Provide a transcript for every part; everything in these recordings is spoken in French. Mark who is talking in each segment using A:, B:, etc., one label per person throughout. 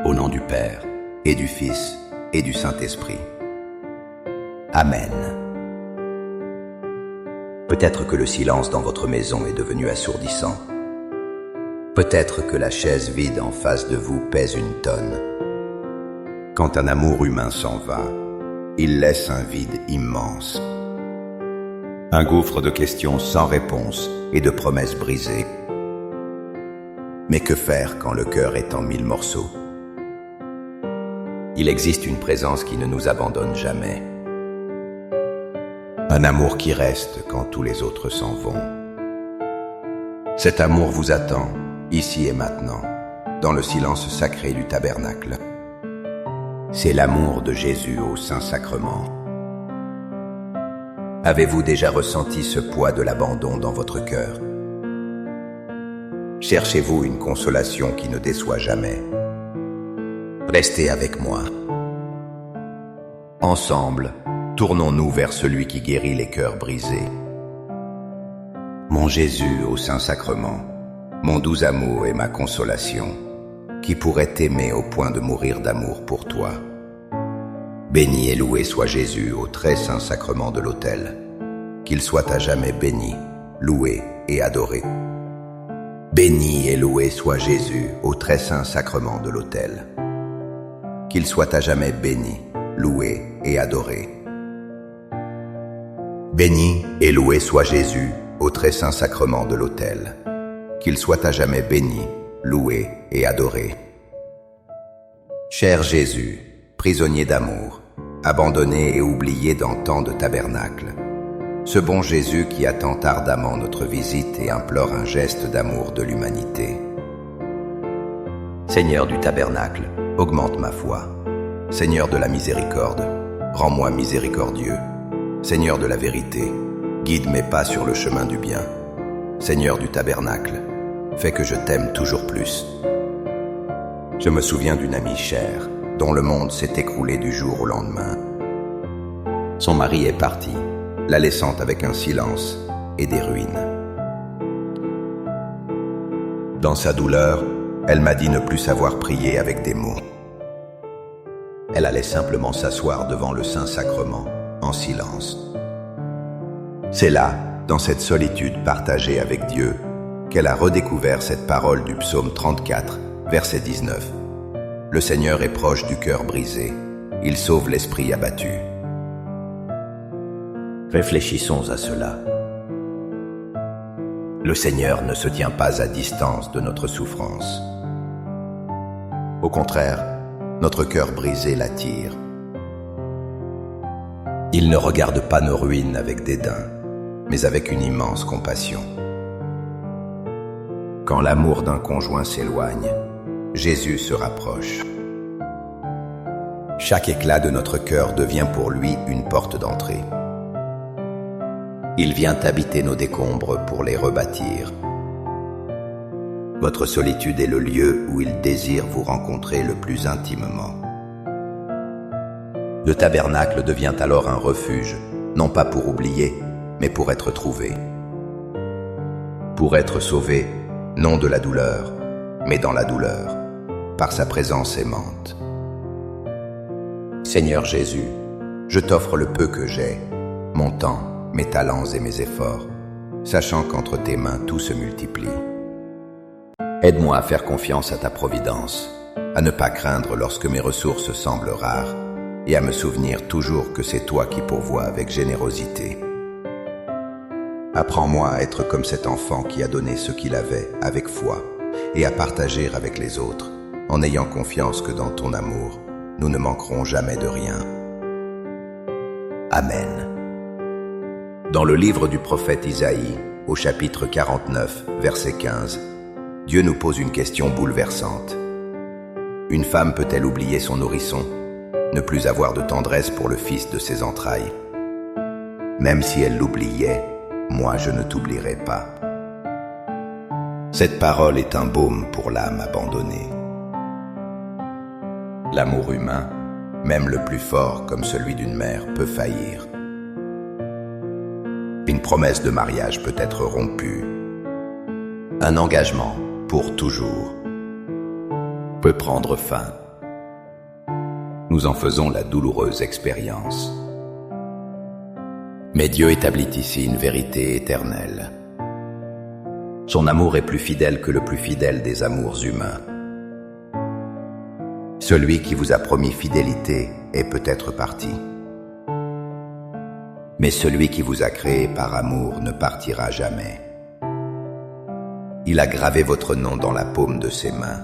A: Au nom du Père, et du Fils, et du Saint-Esprit. Amen. Peut-être que le silence dans votre maison est devenu assourdissant. Peut-être que la chaise vide en face de vous pèse une tonne. Quand un amour humain s'en va, il laisse un vide immense. Un gouffre de questions sans réponse et de promesses brisées. Mais que faire quand le cœur est en 1000 morceaux? Il existe une présence qui ne nous abandonne jamais. Un amour qui reste quand tous les autres s'en vont. Cet amour vous attend, ici et maintenant, dans le silence sacré du tabernacle. C'est l'amour de Jésus au Saint-Sacrement. Avez-vous déjà ressenti ce poids de l'abandon dans votre cœur? Cherchez-vous une consolation qui ne déçoit jamais? Restez avec moi. Ensemble, tournons-nous vers celui qui guérit les cœurs brisés. Mon Jésus au Saint-Sacrement, mon doux amour et ma consolation, qui pourrait t'aimer au point de mourir d'amour pour toi. Béni et loué soit Jésus au très saint sacrement de l'autel, qu'il soit à jamais béni, loué et adoré. Béni et loué soit Jésus au très saint sacrement de l'autel, qu'il soit à jamais béni, loué et adoré. Béni et loué soit Jésus au très saint sacrement de l'autel, qu'il soit à jamais béni, loué et adoré. Cher Jésus, prisonnier d'amour, abandonné et oublié dans tant de tabernacles, ce bon Jésus qui attend ardemment notre visite et implore un geste d'amour de l'humanité. Seigneur du tabernacle, augmente ma foi. Seigneur de la miséricorde, rends-moi miséricordieux. Seigneur de la vérité, guide mes pas sur le chemin du bien. Seigneur du tabernacle, fais que je t'aime toujours plus. Je me souviens d'une amie chère, dont le monde s'est écroulé du jour au lendemain. Son mari est parti, la laissant avec un silence et des ruines. Dans sa douleur, elle m'a dit ne plus savoir prier avec des mots. Elle allait simplement s'asseoir devant le Saint-Sacrement, en silence. C'est là, dans cette solitude partagée avec Dieu, qu'elle a redécouvert cette parole du psaume 34, verset 19. Le Seigneur est proche du cœur brisé, il sauve l'esprit abattu. Réfléchissons à cela. Le Seigneur ne se tient pas à distance de notre souffrance. Au contraire, notre cœur brisé l'attire. Il ne regarde pas nos ruines avec dédain, mais avec une immense compassion. Quand l'amour d'un conjoint s'éloigne, Jésus se rapproche. Chaque éclat de notre cœur devient pour lui une porte d'entrée. Il vient habiter nos décombres pour les rebâtir. Votre solitude est le lieu où il désire vous rencontrer le plus intimement. Le tabernacle devient alors un refuge, non pas pour oublier, mais pour être trouvé. Pour être sauvé, non de la douleur, mais dans la douleur, par sa présence aimante. Seigneur Jésus, je t'offre le peu que j'ai, mon temps, mes talents et mes efforts, sachant qu'entre tes mains tout se multiplie. Aide-moi à faire confiance à ta providence, à ne pas craindre lorsque mes ressources semblent rares, et à me souvenir toujours que c'est toi qui pourvois avec générosité. Apprends-moi à être comme cet enfant qui a donné ce qu'il avait avec foi, et à partager avec les autres, en ayant confiance que dans ton amour, nous ne manquerons jamais de rien. Amen. Dans le livre du prophète Isaïe, au chapitre 49, verset 15, Dieu nous pose une question bouleversante. Une femme peut-elle oublier son nourrisson, ne plus avoir de tendresse pour le fils de ses entrailles? Même si elle l'oubliait, moi je ne t'oublierai pas. Cette parole est un baume pour l'âme abandonnée. L'amour humain, même le plus fort comme celui d'une mère, peut faillir. Une promesse de mariage peut être rompue. Un engagement pour toujours peut prendre fin. nous en faisons la douloureuse expérience. Mais Dieu établit ici une vérité éternelle. Son amour est plus fidèle que le plus fidèle des amours humains. Celui qui vous a promis fidélité est peut-être parti. Mais celui qui vous a créé par amour ne partira jamais. Il a gravé votre nom dans la paume de ses mains.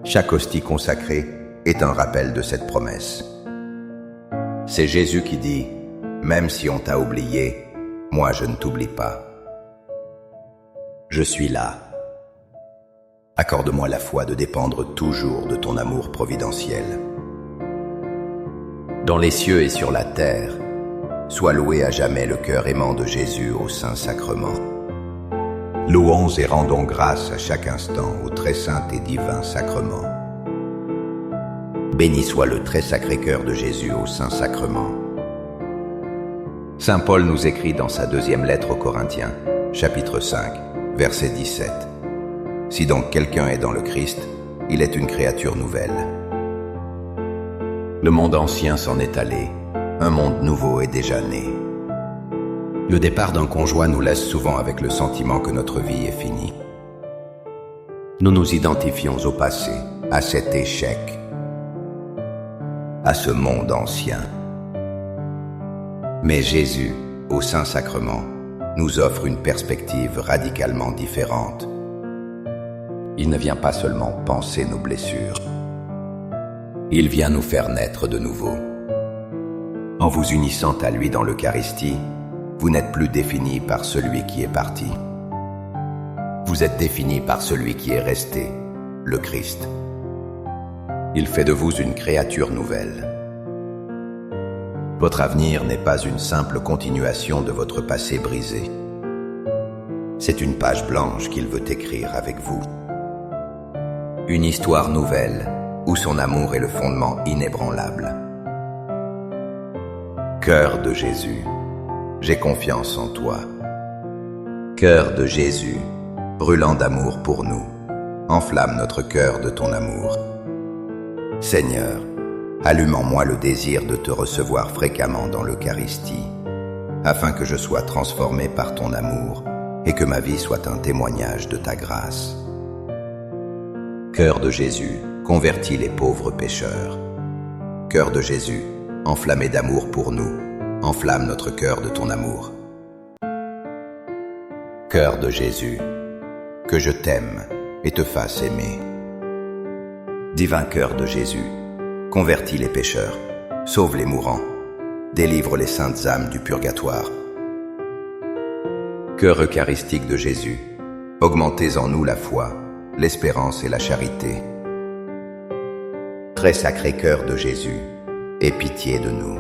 A: Chaque hostie consacrée est un rappel de cette promesse. C'est Jésus qui dit « Même si on t'a oublié, moi je ne t'oublie pas. Je suis là. Accorde-moi la foi de dépendre toujours de ton amour providentiel. Dans les cieux et sur la terre, soit loué à jamais le cœur aimant de Jésus au Saint-Sacrement. Louons et rendons grâce à chaque instant au très saint et divin sacrement. Béni soit le très sacré cœur de Jésus au Saint-Sacrement. Saint Paul nous écrit dans sa deuxième lettre aux Corinthiens, chapitre 5, verset 17. Si donc quelqu'un est dans le Christ, il est une créature nouvelle. Le monde ancien s'en est allé, un monde nouveau est déjà né. Le départ d'un conjoint nous laisse souvent avec le sentiment que notre vie est finie. Nous nous identifions au passé, à cet échec, à ce monde ancien. Mais Jésus, au Saint-Sacrement, nous offre une perspective radicalement différente. Il ne vient pas seulement panser nos blessures. Il vient nous faire naître de nouveau. En vous unissant à lui dans l'Eucharistie, vous n'êtes plus défini par celui qui est parti. Vous êtes défini par celui qui est resté, le Christ. Il fait de vous une créature nouvelle. Votre avenir n'est pas une simple continuation de votre passé brisé. C'est une page blanche qu'il veut écrire avec vous. Une histoire nouvelle où son amour est le fondement inébranlable. Cœur de Jésus, j'ai confiance en toi. Cœur de Jésus, brûlant d'amour pour nous, enflamme notre cœur de ton amour. Seigneur, allume en moi le désir de te recevoir fréquemment dans l'Eucharistie, afin que je sois transformé par ton amour et que ma vie soit un témoignage de ta grâce. Cœur de Jésus, convertis les pauvres pécheurs. Cœur de Jésus, enflammé d'amour pour nous, enflamme notre cœur de ton amour. Cœur de Jésus, que je t'aime et te fasse aimer. Divin cœur de Jésus, convertis les pécheurs, sauve les mourants, délivre les saintes âmes du purgatoire. Cœur eucharistique de Jésus, augmentez en nous la foi, l'espérance et la charité. Très sacré cœur de Jésus, aie pitié de nous.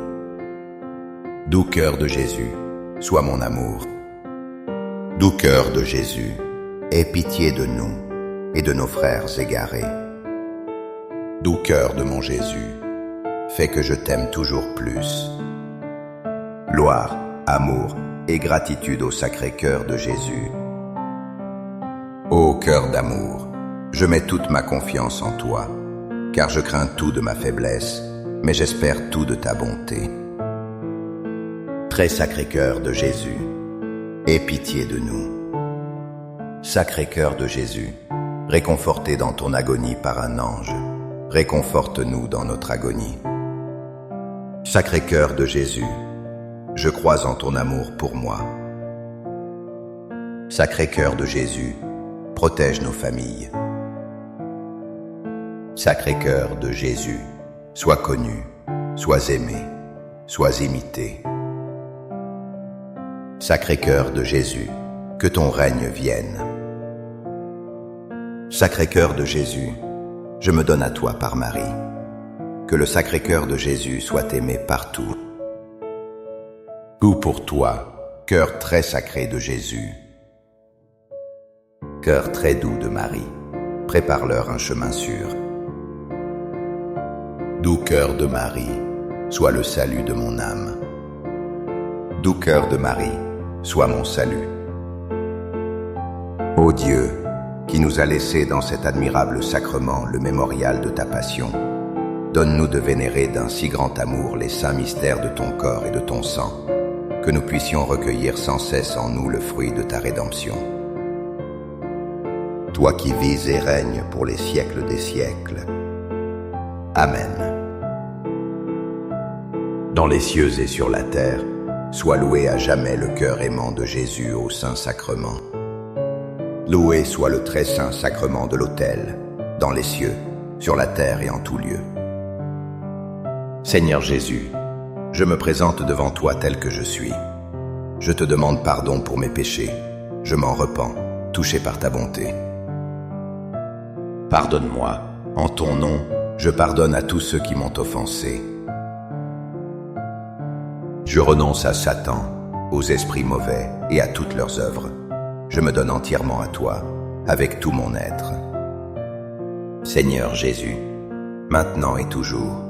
A: Doux cœur de Jésus, sois mon amour. Doux cœur de Jésus, aie pitié de nous et de nos frères égarés. Doux cœur de mon Jésus, fais que je t'aime toujours plus. Gloire, amour et gratitude au sacré cœur de Jésus. Ô cœur d'amour, je mets toute ma confiance en toi, car je crains tout de ma faiblesse, mais j'espère tout de ta bonté. Très sacré cœur de Jésus, aie pitié de nous. Sacré cœur de Jésus, réconforté dans ton agonie par un ange, réconforte-nous dans notre agonie. Sacré cœur de Jésus, je crois en ton amour pour moi. Sacré cœur de Jésus, protège nos familles. Sacré cœur de Jésus, sois connu, sois aimé, sois imité. Sacré cœur de Jésus, que ton règne vienne. Sacré cœur de Jésus, je me donne à toi par Marie. Que le sacré cœur de Jésus soit aimé partout. Ou pour toi, cœur très sacré de Jésus. Cœur très doux de Marie, prépare-leur un chemin sûr. Doux cœur de Marie, sois le salut de mon âme. Doux cœur de Marie, sois mon salut. Ô Dieu, qui nous a laissé dans cet admirable sacrement le mémorial de ta passion, donne-nous de vénérer d'un si grand amour les saints mystères de ton corps et de ton sang, que nous puissions recueillir sans cesse en nous le fruit de ta rédemption. Toi qui vis et règnes pour les siècles des siècles. Amen. Dans les cieux et sur la terre, soit loué à jamais le cœur aimant de Jésus au Saint-Sacrement. Loué soit le très saint sacrement de l'autel, dans les cieux, sur la terre et en tout lieu. Seigneur Jésus, je me présente devant toi tel que je suis. Je te demande pardon pour mes péchés. Je m'en repens, touché par ta bonté. Pardonne-moi. En ton nom, je pardonne à tous ceux qui m'ont offensé. Je renonce à Satan, aux esprits mauvais et à toutes leurs œuvres. Je me donne entièrement à toi, avec tout mon être. Seigneur Jésus, maintenant et toujours,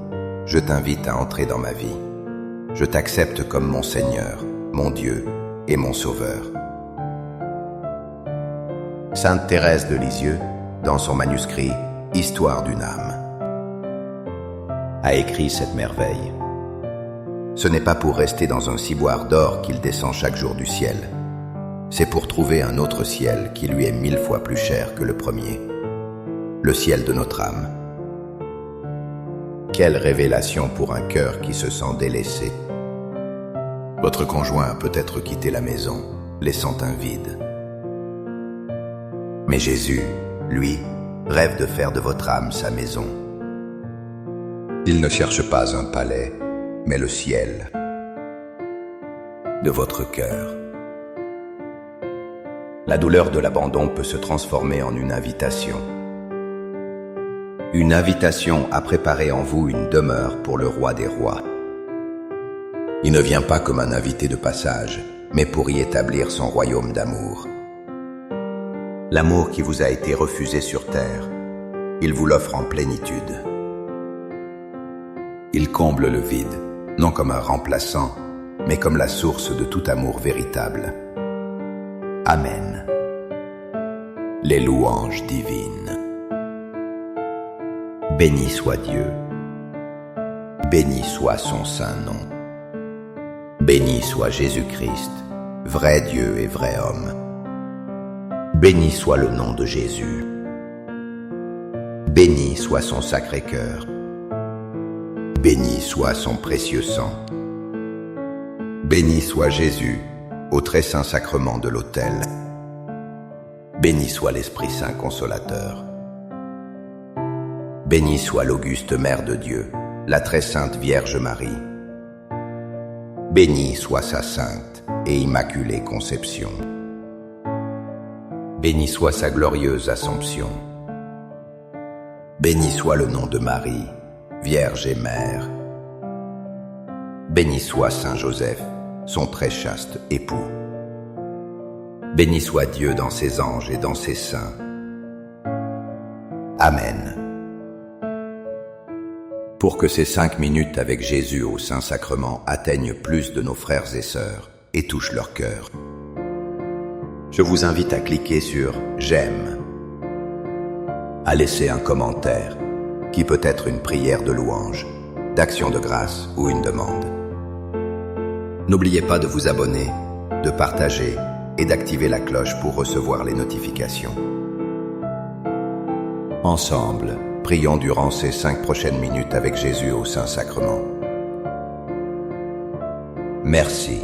A: je t'invite à entrer dans ma vie. Je t'accepte comme mon Seigneur, mon Dieu et mon Sauveur. Sainte Thérèse de Lisieux, dans son manuscrit « Histoire d'une âme », a écrit cette merveille. Ce n'est pas pour rester dans un ciboire d'or qu'il descend chaque jour du ciel. C'est pour trouver un autre ciel qui lui est 1000 fois plus cher que le premier. Le ciel de notre âme. Quelle révélation pour un cœur qui se sent délaissé. Votre conjoint a peut-être quitté la maison, laissant un vide. Mais Jésus, lui, rêve de faire de votre âme sa maison. Il ne cherche pas un palais, mais le ciel de votre cœur. La douleur de l'abandon peut se transformer en une invitation. Une invitation à préparer en vous une demeure pour le roi des rois. Il ne vient pas comme un invité de passage, mais pour y établir son royaume d'amour. L'amour qui vous a été refusé sur terre, il vous l'offre en plénitude. Il comble le vide, non comme un remplaçant, mais comme la source de tout amour véritable. Amen. Les louanges divines. Béni soit Dieu. Béni soit son saint nom. Béni soit Jésus-Christ, vrai Dieu et vrai homme. Béni soit le nom de Jésus. Béni soit son sacré cœur. Béni soit son précieux sang. Béni soit Jésus, au très saint sacrement de l'autel. Béni soit l'Esprit Saint consolateur. Béni soit l'auguste Mère de Dieu, la très sainte Vierge Marie. Béni soit sa sainte et immaculée conception. Béni soit sa glorieuse Assomption. Béni soit le nom de Marie, Vierge et Mère. Béni soit Saint Joseph, son très chaste époux. Béni soit Dieu dans ses anges et dans ses saints. Amen. Pour que ces 5 minutes avec Jésus au Saint-Sacrement atteignent plus de nos frères et sœurs et touchent leur cœur, je vous invite à cliquer sur « J'aime », à laisser un commentaire, qui peut être une prière de louange, d'action de grâce ou une demande. N'oubliez pas de vous abonner, de partager et d'activer la cloche pour recevoir les notifications. Ensemble, prions durant ces 5 prochaines minutes avec Jésus au Saint-Sacrement. Merci.